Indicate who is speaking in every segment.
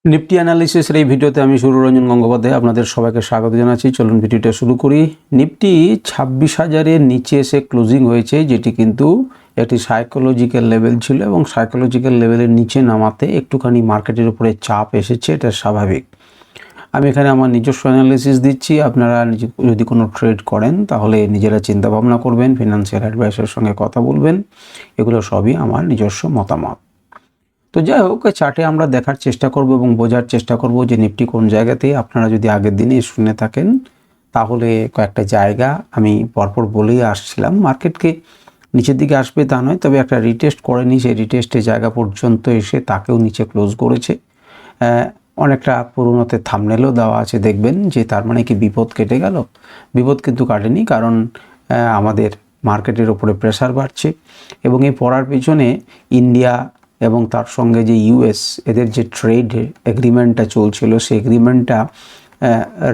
Speaker 1: Nifty অ্যানালিসিসের এই ভিডিওতে আমি সুররঞ্জন গঙ্গোপাধ্যায় আপনাদের সবাইকে স্বাগত জানাচ্ছি। চলুন ভিডিওটা শুরু করি। নিফটি 26,000-এর নিচে এসে ক্লোজিং হয়েছে, যেটি কিন্তু একটি সাইকোলজিক্যাল লেভেল ছিল এবং সাইকোলজিক্যাল লেভেলের নিচে নামাতে একটুখানি মার্কেটের উপরে চাপ এসেছে, এটা স্বাভাবিক। আমি এখানে আমার নিজস্ব অ্যানালিসিস দিচ্ছি। আপনারা যদি কোনো ট্রেড করেন তাহলে নিজেরা চিন্তা ভাবনা করবেন, ফিনান্সিয়াল অ্যাডভাইসারের সঙ্গে কথা বলবেন, এগুলো সবই আমার নিজস্ব মতামত। তো যাই হোক, চার্টে আমরা দেখার চেষ্টা করব এবং বোঝার চেষ্টা করব যে নিফটি কোন জায়গাতে। আপনারা যদি আগের দিনে শুনে থাকেন তাহলে কয়েকটা জায়গা আমি পরপর বলেই আসছিলাম। মার্কেটকে নিচের দিকে আসবে তা নয়, তবে একটা রিটেস্ট করেনি, সেই রিটেস্টের জায়গা পর্যন্ত এসে তাকেও নিচে ক্লোজ করেছে। অনেকটা পুরোনোতে থাম্বনেলও দেওয়া আছে, দেখবেন যে তার মানে কি বিপদ কেটে গেল। বিপদ কিন্তু কাটেনি, কারণ আমাদের মার্কেটের ওপরে প্রেসার বাড়ছে এবং এই পড়ার পিছনে ইন্ডিয়া এবং তার সঙ্গে যে ইউএস, এদের যে ট্রেড এগ্রিমেন্টটা চলছিল, সেই এগ্রিমেন্টটা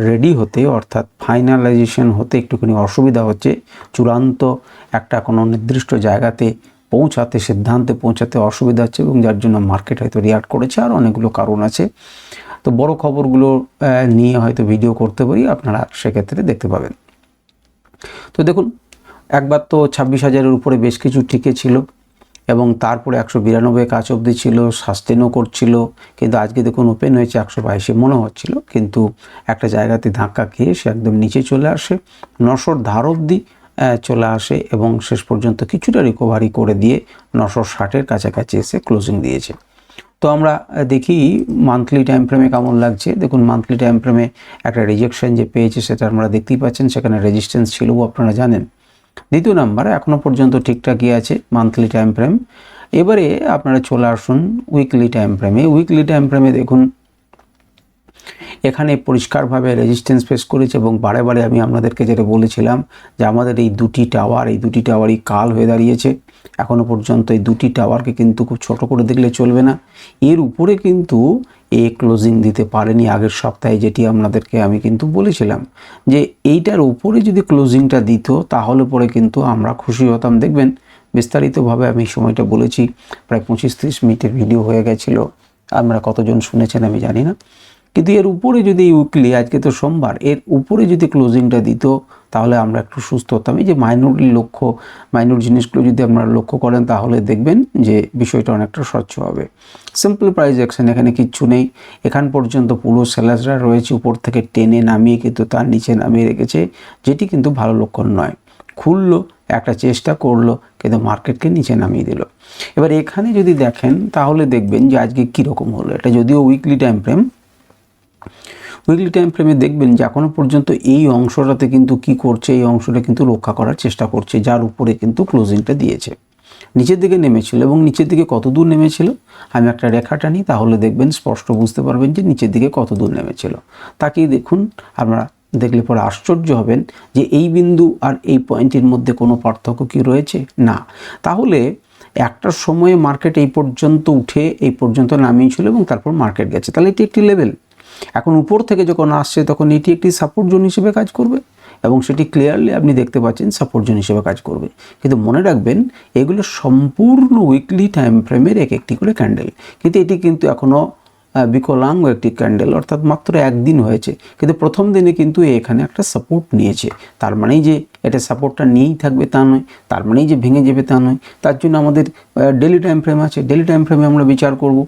Speaker 1: রেডি হতে, অর্থাৎ ফাইনালাইজেশন হতে একটুখানি অসুবিধা হচ্ছে। চূড়ান্ত একটা কোনো নির্দিষ্ট জায়গাতে পৌঁছাতে, সিদ্ধান্তে পৌঁছাতে অসুবিধা হচ্ছে এবং যার জন্য মার্কেট হয়তো রিয়াক্ট করেছে। আর অনেকগুলো কারণ আছে, তো বড় খবরগুলো নিয়ে হয়তো ভিডিও করতে পারি, আপনারা সেক্ষেত্রে দেখতে পাবেন। তো দেখুন, একবার তো 26,000-এর উপরে বেশ কিছু টিকে ছিল এবং তারপরে 192 কাছ অবধি ছিল, সাস্টেনও করছিল, কিন্তু আজকে দেখুন ওপেন হয়েছে 122 মনে হচ্ছিল, কিন্তু একটা জায়গাতে ধাক্কা খেয়ে সে একদম নিচে চলে আসে, 900-র ধার অবধি চলে আসে এবং শেষ পর্যন্ত কিছুটা রিকভারি করে দিয়ে 960-এর কাছাকাছি এসে ক্লোজিং দিয়েছে। তো আমরা দেখি মান্থলি টাইম ফ্রেমে কেমন লাগছে। দেখুন, মান্থলি টাইম ফ্রেমে একটা রিজেকশন যে পেয়েছে সেটা আমরা দেখতেই পাচ্ছেন, সেখানে রেজিস্ট্যান্স ছিল আপনারা জানেন। দ্বিতীয় নাম্বারে এখনও পর্যন্ত ঠিকঠাকই আছে মান্থলি টাইম ফ্রেম। এবারে আপনারা চলে আসুন উইকলি টাইম ফ্রেমে। উইকলি টাইম ফ্রেমে দেখুন, এখানে পরিষ্কারভাবে রেজিস্ট্যান্স ফেস করেছে এবং বারে বারে আমি আপনাদেরকে যেটা বলেছিলাম যে আমাদের এই দুটি টাওয়ারই কাল হয়ে দাঁড়িয়েছে। এখনও পর্যন্ত এই দুটি টাওয়ারকে কিন্তু খুব ছোট করে দেখলে চলবে না। এর উপরে কিন্তু ক্লোজিং দিতে পারেনি আগের সপ্তাহে, যেটি আপনাদেরকে আমি কিন্তু বলেছিলাম যে এইটার উপরে যদি ক্লোজিংটা দিত তাহলে পরে কিন্তু আমরা খুশি হতাম। দেখবেন বিস্তারিতভাবে আমি সময়টা বলেছি, প্রায় 25-30 মিনিটের ভিডিও হয়ে গেছিলো। আমরা কতজন শুনেছেন আমি জানি না, কিন্তু এর উপরে যদি উইকলি, আজকে তো সোমবার, এর উপরে যদি ক্লোজিংটা দিত তাহলে আমরা একটু সুস্থ হতাম। এই যে মাইনর জিনিসগুলো যদি আপনারা লক্ষ্য করেন তাহলে দেখবেন যে বিষয়টা অনেকটা স্বচ্ছ হবে। সিম্পল প্রাইস অ্যাকশন এখানে কিচ্ছু নেই। এখান পর্যন্ত পুরো সেলার্সরা রয়েছে, উপর থেকে টেনে নামিয়ে কিন্তু তার নিচে নামিয়ে রেখেছে, যেটি কিন্তু ভালো লক্ষণ নয়। খুললো, একটা চেষ্টা করলো, কিন্তু মার্কেটকে নিচে নামিয়ে দিল। এবার এখানে যদি দেখেন তাহলে দেখবেন যে আজকে কীরকম হলো। এটা যদিও উইকলি টাইম ফ্রেমে দেখবেন যে এখনও পর্যন্ত এই অংশটাতে কিন্তু কি করছে, এই অংশটা কিন্তু রক্ষা করার চেষ্টা করছে, যার উপরে কিন্তু ক্লোজিংটা দিয়েছে। নিচের দিকে নেমেছিল এবং নিচের দিকে কত দূর নেমেছিল আমি একটা রেখা টানি, তাহলে দেখবেন স্পষ্ট বুঝতে পারবেন যে নিচের দিকে কত দূর নেমেছিল। তাকেই দেখুন, আপনারা দেখলে পরে আশ্চর্য হবেন যে এই বিন্দু আর এই পয়েন্টের মধ্যে কোনো পার্থক্য কি রয়েছে না। তাহলে একটা সময়ে মার্কেট এই পর্যন্ত উঠে এই পর্যন্ত নামিয়েছিল এবং তারপর মার্কেট গেছে, তাহলে এটি একটি লেভেল। এখন উপর থেকে যখন আসছে তখন এটি একটি সাপোর্ট জোন হিসেবে কাজ করবে এবং সেটি ক্লিয়ারলি আপনি দেখতে পাচ্ছেন সাপোর্ট জোন হিসেবে কাজ করবে। কিন্তু মনে রাখবেন এগুলো সম্পূর্ণ উইকলি টাইম ফ্রেমের এক একটি করে ক্যান্ডেল, কিন্তু এটি কিন্তু এখনও বিকলাঙ্গ একটি ক্যান্ডেল, অর্থাৎ মাত্র একদিন হয়েছে, কিন্তু প্রথম দিনে কিন্তু এখানে একটা সাপোর্ট নিয়েছে। তার মানেই যে এটা সাপোর্টটা নিয়েই থাকবে তা নয়, তার মানেই যে ভেঙে যাবে তা নয়। তার জন্য আমাদের ডেলি টাইম ফ্রেম আছে, ডেলি টাইম ফ্রেমে আমরা বিচার করব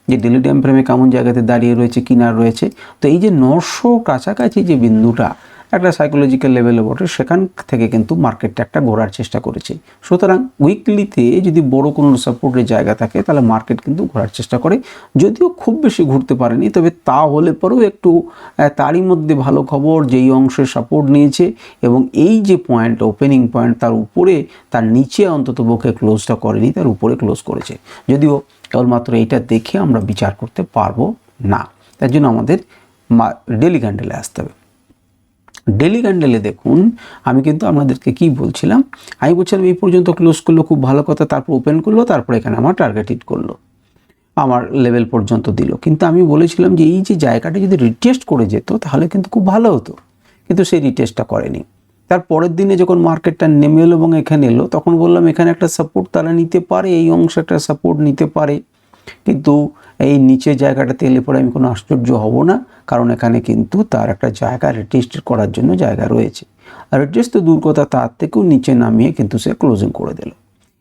Speaker 1: যে ডেলি টাইম ফ্রেমে কেমন জায়গাতে দাঁড়িয়ে রয়েছে, কিনার রয়েছে। তো এই যে 900 কাছাকাছি যে বিন্দুটা একটা সাইকোলজিক্যাল লেভেলে বটে, সেখান থেকে কিন্তু মার্কেটটা একটা ঘোরার চেষ্টা করেছে। সুতরাং উইকলিতে যদি বড় কোনো সাপোর্টের জায়গা থাকে তাহলে মার্কেট কিন্তু ঘোরার চেষ্টা করে, যদিও খুব বেশি ঘুরতে পারেনি, তবে তা হলে পরেও একটু তারই মধ্যে ভালো খবর যেই অংশে সাপোর্ট নিয়েছে এবং এই যে পয়েন্ট, ওপেনিং পয়েন্ট, তার উপরে তার নিচে অন্তত পক্ষে ক্লোজটা করেনি, তার উপরে ক্লোজ করেছে। যদিও কেবলমাত্র এইটা দেখে আমরা বিচার করতে পারবো না, তার জন্য আমাদের ডেলি ক্যান্ডেলে আসতে হবে। ডেলি ক্যান্ডেলে দেখুন, আমি কিন্তু আপনাদেরকে কি বলছিলাম, আমি বলছিলাম এই পর্যন্ত ক্লোজ করলো, খুব ভালো কথা, তারপর ওপেন করলো, তারপর এখানে আমার টার্গেট হিট করলো, আমার লেভেল পর্যন্ত দিল। কিন্তু আমি বলেছিলাম যে এই যে জায়গাটা যদি রিটেস্ট করে যেত তাহলে কিন্তু খুব ভালো হতো, কিন্তু সেই রিটেস্টটা করেনি। তার পরের দিনে যখন মার্কেটটা নেমে এলো এবং এখানে এলো, তখন বললাম এখানে একটা সাপোর্ট তারা নিতে পারে, এই অংশে একটা সাপোর্ট নিতে পারে, কিন্তু এই নিচের জায়গাটাতে এলে পরে আমি কোনো আশ্চর্য হব না, কারণ এখানে কিন্তু তার একটা জায়গা রিটেস্ট করার জন্য জায়গা রয়েছে। আর রিটেস্ট তো দূর কথা, তার থেকেও নিচে নামিয়ে কিন্তু সে ক্লোজিং করে দিল।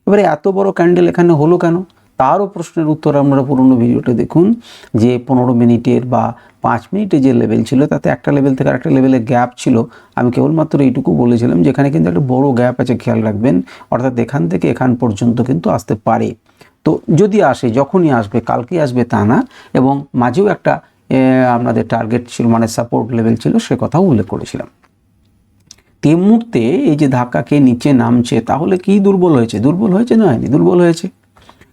Speaker 1: এবারে এত বড় ক্যান্ডেল এখানে হলো কেন, তারও প্রশ্নের উত্তর আপনারা পুরোনো ভিডিওটা দেখুন, যে 15 মিনিটের বা 5 মিনিটের যে লেভেল ছিল তাতে একটা লেভেল থেকে আরেকটা লেভেলে গ্যাপ ছিল। আমি কেবলমাত্র এইটুকু বলেছিলাম যে এখানে কিন্তু একটা বড় গ্যাপ আছে, খেয়াল রাখবেন, অর্থাৎ এখান থেকে এখান পর্যন্ত কিন্তু আসতে পারে। তো যদি আসে, যখনই আসবে, কালকেই আসবে তা না, এবং মাঝেও একটা আপনাদের টার্গেট ছিল, মানে সাপোর্ট লেভেল ছিল, সে কথাও উল্লেখ করেছিলাম। এই মুহূর্তে এই যে ধাক্কা খেয়ে নিচে নামছে, তাহলে কি দুর্বল হয়েছে? দুর্বল হয়েছে না হয়নি, দুর্বল হয়েছে।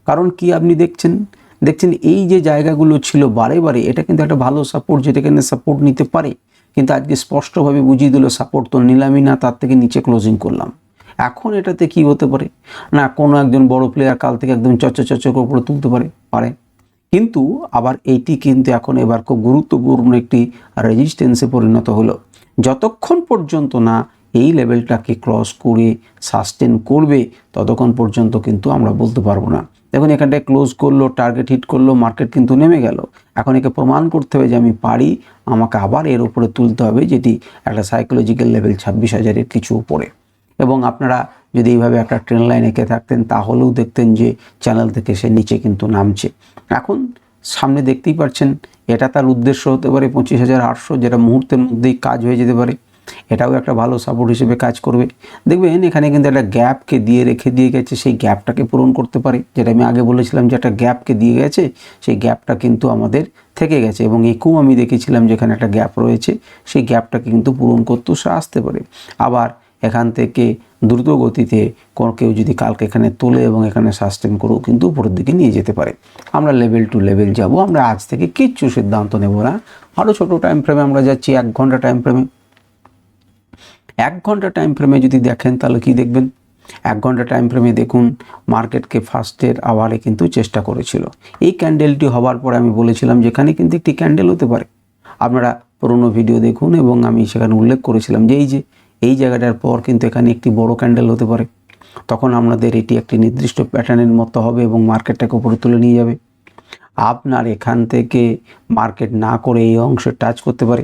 Speaker 1: কারণ কি আপনি দেখছেন এই যে জায়গাগুলো ছিল বারে বারে, এটা কিন্তু একটা ভালো সাপোর্ট, যেটা এখানে সাপোর্ট নিতে পারে, কিন্তু আজকে স্পষ্টভাবে বুঝিয়ে দিল সাপোর্ট তো নিলামই না, তার থেকে নিচে ক্লোজিং করলাম। এখন এটাতে কি হতে পারে না, কোনো একজন বড় প্লেয়ার কাল থেকে একদম চচ্চর করে উপরে তুলতে পারে, কিন্তু আবার এইটি কিন্তু এখন এবার খুব গুরুত্বপূর্ণ একটি রেজিস্ট্যান্সে পরিণত হলো। যতক্ষণ পর্যন্ত না এই লেভেলটাকে ক্রস করে সাস্টেন করবে, ততক্ষণ পর্যন্ত কিন্তু আমরা বলতে পারবো না। দেখুন এখানটায় ক্লোজ করলো, টার্গেট হিট করলো, মার্কেট কিন্তু নেমে গেল। এখন একে প্রমাণ করতে হবে যে আমি পারি, আমাকে আবার এর উপরে তুলতে হবে, যেটি একটা সাইকোলজিক্যাল লেভেল 26,000-এর কিছু উপরে। এবং আপনারা যদি এইভাবে একটা ট্রেন লাইন এঁকে থাকতেন, তাহলেও দেখতেন যে চ্যানেল থেকে সে নিচে কিন্তু নামছে। এখন সামনে দেখতেই পাচ্ছেন, এটা তার উদ্দেশ্য হতে পারে 25,800, যেটা মুহূর্তের মধ্যেই কাজ হয়ে যেতে পারে। এটাও একটা ভালো সাপোর্ট হিসেবে কাজ করবে। দেখবেন এখানে কিন্তু একটা গ্যাপকে রেখে দিয়ে গেছে, সেই গ্যাপটাকে পূরণ করতে পারে, যেটা আমি আগে বলেছিলাম যে একটা গ্যাপকে দিয়ে গেছে, সেই গ্যাপটা কিন্তু আমাদের থেকে গেছে, এবং একেও আমি দেখেছিলাম যেখানে একটা গ্যাপ রয়েছে, সেই গ্যাপটাকে কিন্তু পূরণ করতেও সে আসতে পারে। আবার এখান থেকে দ্রুত গতিতে কেউ যদি কালকে এখানে তোলে এবং এখানে সাস্টেন করেও কিন্তু উপরের দিকে নিয়ে যেতে পারে। আমরা লেভেল টু লেভেল যাব, আমরা আজ থেকে কিচ্ছু সিদ্ধান্ত নেব না, আরও ছোটো টাইম ফ্রেমে আমরা যাচ্ছি, 1 ঘন্টা টাইম ফ্রেমে। 1 ঘন্টা টাইম ফ্রেমে যদি দেখেন, তাহলে কি দেখবেন? 1 ঘন্টা টাইম ফ্রেমে দেখুন, মার্কেটকে ফার্স্টের আওয়ারে কিন্তু চেষ্টা করেছিল। এই ক্যান্ডেলটি হওয়ার পরে আমি বলেছিলাম যেখানে কিন্তু একটি ক্যান্ডেল হতে পারে। আপনারা পুরোনো ভিডিও দেখুন, এবং আমি সেখানে উল্লেখ করেছিলাম যে এই জায়গাটার পর কিন্তু এখানে একটি বড় ক্যান্ডেল হতে পারে। তখন আপনাদের এটি একটি নির্দিষ্ট প্যাটার্নের মতো হবে এবং মার্কেটটাকে উপরে তুলে নিয়ে যাবে। আপনার এখান থেকে মার্কেট না করে এই অংশে টাচ করতে পারে।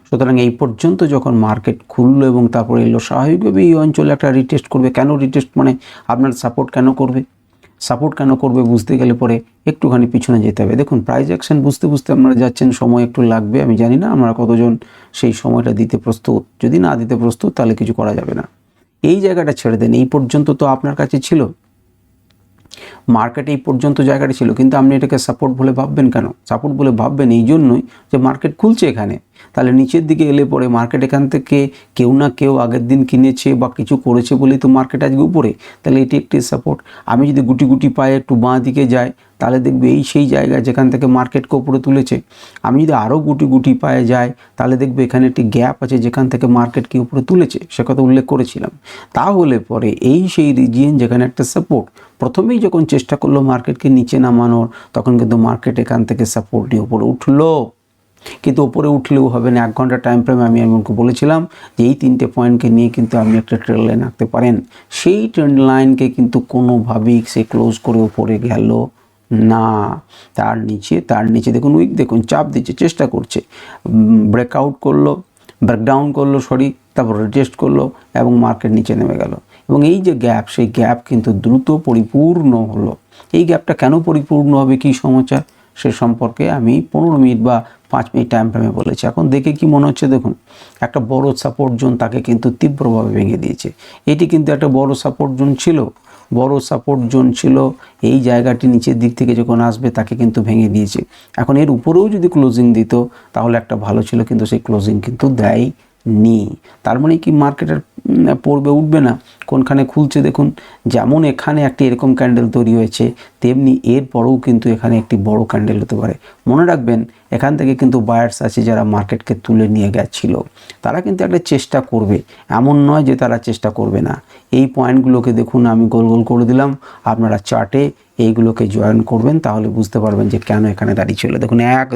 Speaker 1: সুতরাং এই পর্যন্ত যখন মার্কেট খুললো এবং তারপরে এলো, স্বাভাবিকভাবে এই অঞ্চলে একটা রিটেস্ট করবে। কেন রিটেস্ট, মানে আপনার সাপোর্ট কেন করবে বুঝতে গেলে পরে একটুখানি পিছনে যেতে হবে। দেখুন প্রাইস অ্যাকশন বুঝতে আপনারা যাচ্ছেন, সময় একটু লাগবে। আমি জানি না আমরা কতজন সেই সময়টা দিতে প্রস্তুত। যদি না দিতে প্রস্তুত, তাহলে কিছু করা যাবে না। এই জায়গাটা ছেড়ে দেন, এই পর্যন্ত তো আপনার কাছে ছিল, মার্কেট এই পর্যন্ত জায়গাটা ছিল, কিন্তু আপনি এটাকে সাপোর্ট বলে ভাববেন কেন? সাপোর্ট বলে ভাববেন এই জন্যই যে মার্কেট খুলছে এখানে, তাহলে নিচের দিকে এলে পরে মার্কেট এখান থেকে কেউ না কেউ আগের দিন কিনেছে বা কিছু করেছে বলেই তো মার্কেট আজকে উপরে, তাহলে এটি একটি সাপোর্ট। আমি যদি গুটি গুটি পায়ে একটু বাঁ দিকে যাই, তাহলে দেখবে এই সেই জায়গা যেখান থেকে মার্কেটকে উপরে তুলেছে। আমি যদি আরও গুটি গুটি পায়ে যাই, তাহলে দেখবে এখানে একটি গ্যাপ আছে যেখান থেকে মার্কেটকে উপরে তুলেছে, সে কথা উল্লেখ করেছিলাম। তাহলে পরে এই সেই রিজিয়ন যেখানে একটা সাপোর্ট, প্রথমেই যখন চেষ্টা করলো মার্কেটকে নিচে নামানোর, তখন কিন্তু মার্কেট এখান থেকে সাপোর্ট নিয়ে উপরে উঠলো। কিন্তু উপরে উঠলেও হবে না। 1 ঘন্টা টাইম ফ্রেমে আমি এমনকি বলেছিলাম যে এই 3টে পয়েন্টকে নিয়ে কিন্তু আপনি একটা ট্রেন্ড লাইন আঁকতে পারেন। সেই ট্রেন্ড লাইনকে কিন্তু কোনোভাবেই সে ক্লোজ করে উপরে গেল না। তার নিচে দেখুন উইক, দেখুন চাপ দিচ্ছে, চেষ্টা করছে, ব্রেকআউট করলো, ব্রেকডাউন করলো, তারপর রিটেস্ট করলো এবং মার্কেট নিচে নেমে গেল। এবং এই যে গ্যাপ, সেই গ্যাপ কিন্তু দ্রুত পরিপূর্ণ হলো। এই গ্যাপটা কেন পরিপূর্ণ হবে, কী সমাচার, সে সম্পর্কে আমি 15 মিনিট বা 5 মিনিট টাইম ফ্রেমে বলেছি। এখন দেখে কি মনে হচ্ছে, দেখুন একটা বড় সাপোর্ট জোন তাকে কিন্তু তীব্রভাবে ভেঙে দিয়েছে। এটি কিন্তু একটা বড় সাপোর্ট জোন ছিল, এই জায়গাটি নিচের দিক থেকে যখন আসবে তাকে কিন্তু ভেঙে দিয়েছে। এখন এর উপরেও যদি ক্লোজিং দিত তাহলে একটা ভালো ছিল, কিন্তু সেই ক্লোজিং কিন্তু দেয়নি। তার মানে কি মার্কেটের পড়বে উঠবে না? কোনখানে খুলছে দেখুন, যেমন এখানে একটি এরকম ক্যান্ডেল তৈরি হয়েছে, তেমনি এর পরেও কিন্তু এখানে একটি বড় ক্যান্ডেল হতে পারে। মনে রাখবেন এখান থেকে কিন্তু বায়ার্স আছে যারা মার্কেটকে তুলে নিয়ে গেছিল, তারা কিন্তু একটা চেষ্টা করবে, এমন নয় যে তারা চেষ্টা করবে না। এই পয়েন্টগুলোকে দেখুন আমি গোল গোল করে দিলাম, আপনারা চার্টে এইগুলোকে জয়েন করবেন, তাহলে বুঝতে পারবেন যে কেন এখানে দাঁড়িয়ে ছিল। দেখুন 1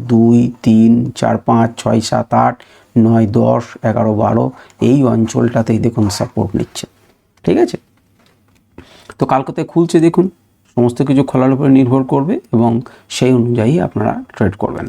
Speaker 1: 2 3 4 5 6 7 8 9 10 11 12 এই অঞ্চলটাতেই দেখুন সাপোর্ট নিচ্ছে। ঠিক আছে, তো কালকে খুলছে দেখুন, সমস্ত কিছু খোলার উপরে নির্ভর করবে এবং সেই অনুযায়ী আপনারা ট্রেড করবেন।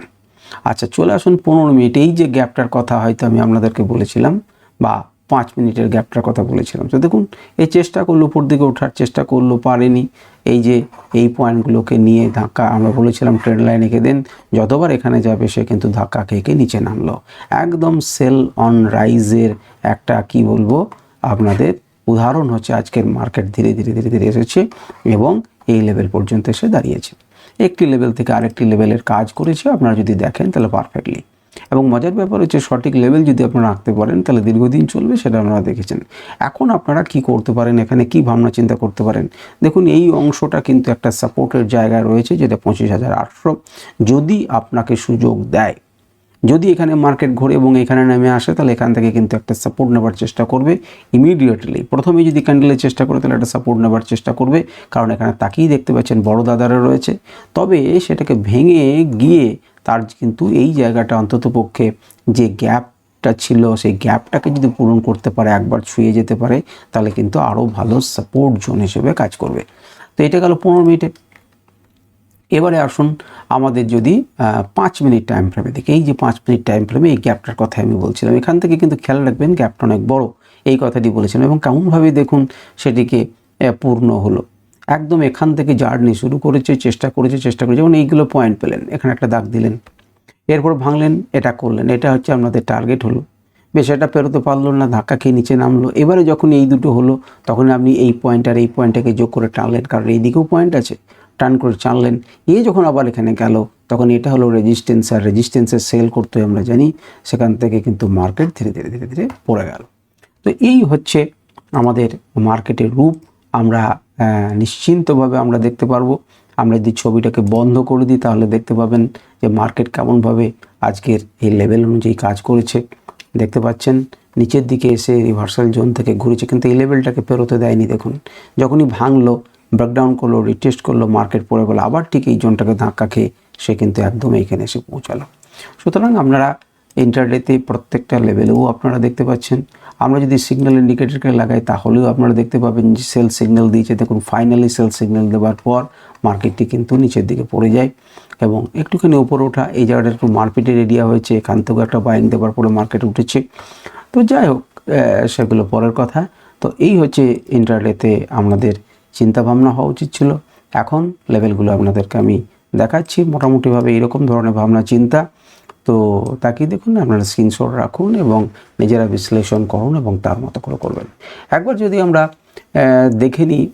Speaker 1: আচ্ছা, চলে আসুন 15 মিনিট। এই যে গ্যাপটার কথা হয়তো আমি আপনাদেরকে বলেছিলাম, বা 5 মিনিটের গ্যাপটার কথা বলেছিলাম। তো দেখুন, এই চেষ্টা করলো, উপর দিকে ওঠার চেষ্টা করলো, পারেনি। এই যে এই পয়েন্টগুলোকে নিয়ে ধাক্কা, আমরা বলেছিলাম ট্রেন্ড লাইন এঁকে দেন, যতবার এখানে যাবে সে কিন্তু ধাক্কা খেয়ে নিচে নামলো। একদম সেল অন রাইজের একটা কি বলবো আপনাদের উদাহরণ হচ্ছে আজকের মার্কেট ধীরে ধীরে ধীরে ধীরে এসেছে এবং এই লেভেল পর্যন্ত এসে দাঁড়িয়েছে। একটি লেভেল থেকে আরেকটি লেভেলের কাজ করেছে আপনারা যদি দেখেন তাহলে পারফেক্টলি। এবং মজার ব্যাপার হচ্ছে সঠিক লেভেল যদি আপনারা আঁকতে পারেন তাহলে দীর্ঘদিন চলবে, সেটা আপনারা দেখেছেন। এখন আপনারা কি করতে পারেন, এখানে কি ভাবনা চিন্তা করতে পারেন। দেখুন, এই অংশটা কিন্তু একটা সাপোর্টের জায়গায় রয়েছে, যেটা 25,800। যদি আপনাকে সুযোগ দেয়, যদি এখানে মার্কেট ঘোরে এবং এখানে নেমে আসে, তাহলে এখান থেকে কিন্তু একটা সাপোর্ট নেবার চেষ্টা করবে ইমিডিয়েটলি। প্রথমে যদি ক্যান্ডেলের চেষ্টা করে তাহলে একটা সাপোর্ট নেবার চেষ্টা করবে, কারণ এখানে তাকিয়ে দেখতে পাচ্ছেন বড় দাদারা রয়েছে। তবে সেটাকে ভেঙে গিয়ে তার কিন্তু এই জায়গাটা অন্ততপক্ষে যে গ্যাপটা ছিল, সেই গ্যাপটাকে যদি পূরণ করতে পারে, একবার ছুঁয়ে যেতে পারে, তাহলে কিন্তু আরও ভালো সাপোর্ট জোন হিসেবে কাজ করবে। তো এটা গেল 15 মিনিটে। এবারে আসুন আমাদের যদি 5 মিনিট টাইম ফ্রেমে দেখি। এই যে 5 মিনিট টাইম ফ্রেমে এই গ্যাপটার কথা আমি বলছিলাম, এখান থেকে কিন্তু খেয়াল রাখবেন গ্যাপটা অনেক বড়, এই কথাটি বলেছিলাম। এবং কেমনভাবে দেখুন সেটিকে পূর্ণ হলো। একদম এখান থেকে জার্নি শুরু করেছে, চেষ্টা করেছে, যেমন এইগুলো পয়েন্ট পেলেন, এখানে একটা দাগ দিলেন, এরপর ভাঙলেন, এটা করলেন, এটা হচ্ছে আপনাদের টার্গেট হলো। বেশ, এটা পেরোতে পারলো না, ধাক্কা খেয়ে নিচে নামলো। এবারে যখন এই দুটো হলো, তখন আপনি এই পয়েন্ট আর এই পয়েন্টটাকে যোগ করে টানলেন, কারণ এই দিকেও পয়েন্ট আছে, টার্ন করে টানলেন। যখন আবার এখানে গেল, তখন এটা হলো রেজিস্ট্যান্স, আর রেজিস্ট্যান্সের সেল করতে আমরা জানি, সেখান থেকে কিন্তু মার্কেট ধীরে ধীরে ধীরে ধীরে পড়ে গেল। তো এই হচ্ছে আমাদের মার্কেটের রূপ। আমরা নিশ্চিন্তভাবে আমরা দেখতে পারবো। আমরা যদি ছবিটাকে বন্ধ করে দিই তাহলে দেখতে পাবেন যে মার্কেট কেমনভাবে আজকের এই লেভেল অনুযায়ী কাজ করেছে। দেখতে পাচ্ছেন নিচের দিকে এসে রিভার্সাল জোন থেকে ঘুরেছে, কিন্তু এই লেভেলটাকে পেরোতে দেয়নি। দেখুন, যখনই ভাঙলো, ব্রেকডাউন করলো, রিটেস্ট করলো, মার্কেট পড়ে গেলো, আবার ঠিক এই জোনটাকে ধাক্কা খেয়ে সে কিন্তু একদম এইখানে এসে পৌঁছালো। সুতরাং আপনারা ইন্টারডেতে প্রত্যেকটা লেভেলেও আপনারা দেখতে পাচ্ছেন। আমরা যদি সিগন্যাল ইন্ডিকেটরকে লাগাই তাহলেও আপনারা দেখতে পাবেন যে সেল সিগন্যাল দিয়েছে। দেখুন, ফাইনালি সেল সিগন্যাল দেওয়ার পর মার্কেটটি কিন্তু নিচের দিকে পড়ে যায় এবং একটুখানি উপরে ওঠা, এই জায়গাটা একটু মারপিটের এরিয়া হয়েছে, এখান থেকেও একটা বাইং দেওয়ার পরে মার্কেট উঠেছে। তো যাই হোক, সেগুলো পরের কথা। তো এই হচ্ছে ইন্টারডেতে আমাদের চিন্তাভাবনা হওয়া উচিত ছিল। এখন লেভেলগুলো আপনাদেরকে আমি দেখাচ্ছি, মোটামুটিভাবে এইরকম ধরনের ভাবনা চিন্তা। তো তাকিয়ে দেখুন, আপনারা স্ক্রিনশট রাখুন এবং নিজেরা বিশ্লেষণ করুন এবং তার মতো করে করবেন। একবার যদি আমরা দেখে নিই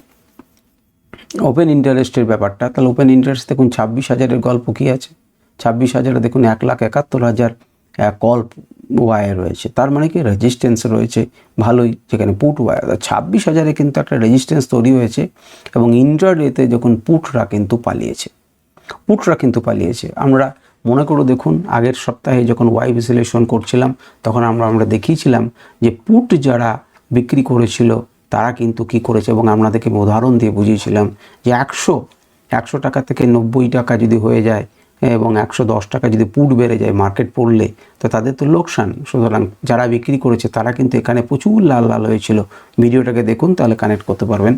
Speaker 1: ওপেন ইন্টারেস্টের ব্যাপারটা, তাহলে ওপেন ইন্টারেস্ট দেখুন 26,000-এর গল্প কী আছে। 26,000-এ দেখুন 1,71,000 কল ওয়াই রয়েছে, তার মানে কি রেজিস্ট্যান্স রয়েছে ভালোই, যেখানে পুট ওয়াই। 26,000-এ কিন্তু একটা রেজিস্ট্যান্স তৈরি হয়েছে এবং ইন্টারডেতে যখন পুটরা কিন্তু পালিয়েছে। আমরা মনে করে দেখুন, আগের সপ্তাহে যখন ওয়াই বিশ্লেষণ করছিলাম তখন আমরা দেখিয়েছিলাম যে পুট যারা বিক্রি করেছিল তারা কিন্তু কি করেছে, এবং আপনাদেরকে উদাহরণ দিয়ে বুঝিয়েছিলাম যে 100 টাকা থেকে 90 টাকা যদি হয়ে যায় এবং 110 টাকা যদি পুট বেড়ে যায় মার্কেট পড়লে, তো তাদের তো লোকসান। সুতরাং যারা বিক্রি করেছে তারা কিন্তু এখানে প্রচুর লাল লাল হয়েছিল। ভিডিওটাকে দেখুন তাহলে কানেক্ট করতে পারবেন।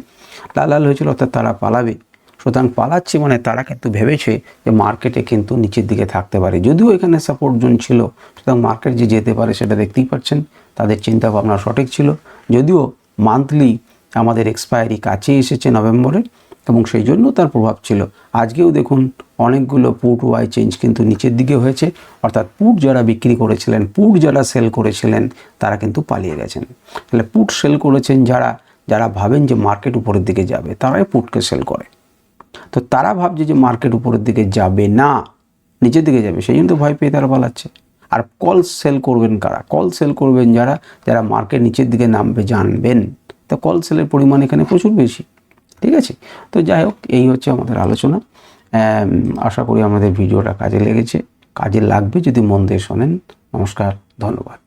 Speaker 1: লাল লাল হয়েছিল অর্থাৎ তারা পালাবে। সুতরাং পালাচ্ছে মানে তারা কিন্তু ভেবেছে যে মার্কেটে কিন্তু নিচের দিকে থাকতে পারে, যদিও এখানে সাপোর্ট জোন ছিল। সুতরাং মার্কেট যে যেতে পারে সেটা দেখতেই পাচ্ছেন, তাদের চিন্তা ভাবনা সঠিক ছিল। যদিও মান্থলি আমাদের এক্সপায়ারি কাছে এসেছে নভেম্বরে এবং সেই জন্য তার প্রভাব ছিল। আজকেও দেখুন অনেকগুলো পুট ওয়াই চেঞ্জ কিন্তু নিচের দিকে হয়েছে, অর্থাৎ পুট যারা বিক্রি করেছিলেন, পুট যারা সেল করেছিলেন তারা কিন্তু পালিয়ে গেছেন। তাহলে পুট সেল করেছেন যারা ভাবেন যে মার্কেট উপরের দিকে যাবে, তারাই পুটকে সেল করে। তো তারা ভাবছে যে মার্কেট উপরের দিকে যাবে না, নিচের দিকে যাবে, সেই জন্য তো ভয় পেয়ে তারা পালাচ্ছে। আর কল সেল করবেন কারা? কল সেল করবেন যারা মার্কেট নিচের দিকে নামবে জানবেন। তো কল সেলের পরিমাণ এখানে প্রচুর বেশি। ঠিক আছে, তো যাই হোক, এই হচ্ছে আমাদের আলোচনা। আশা করি আমাদের ভিডিওটা কাজে লাগবে যদি মন দিয়ে শোনেন। নমস্কার, ধন্যবাদ।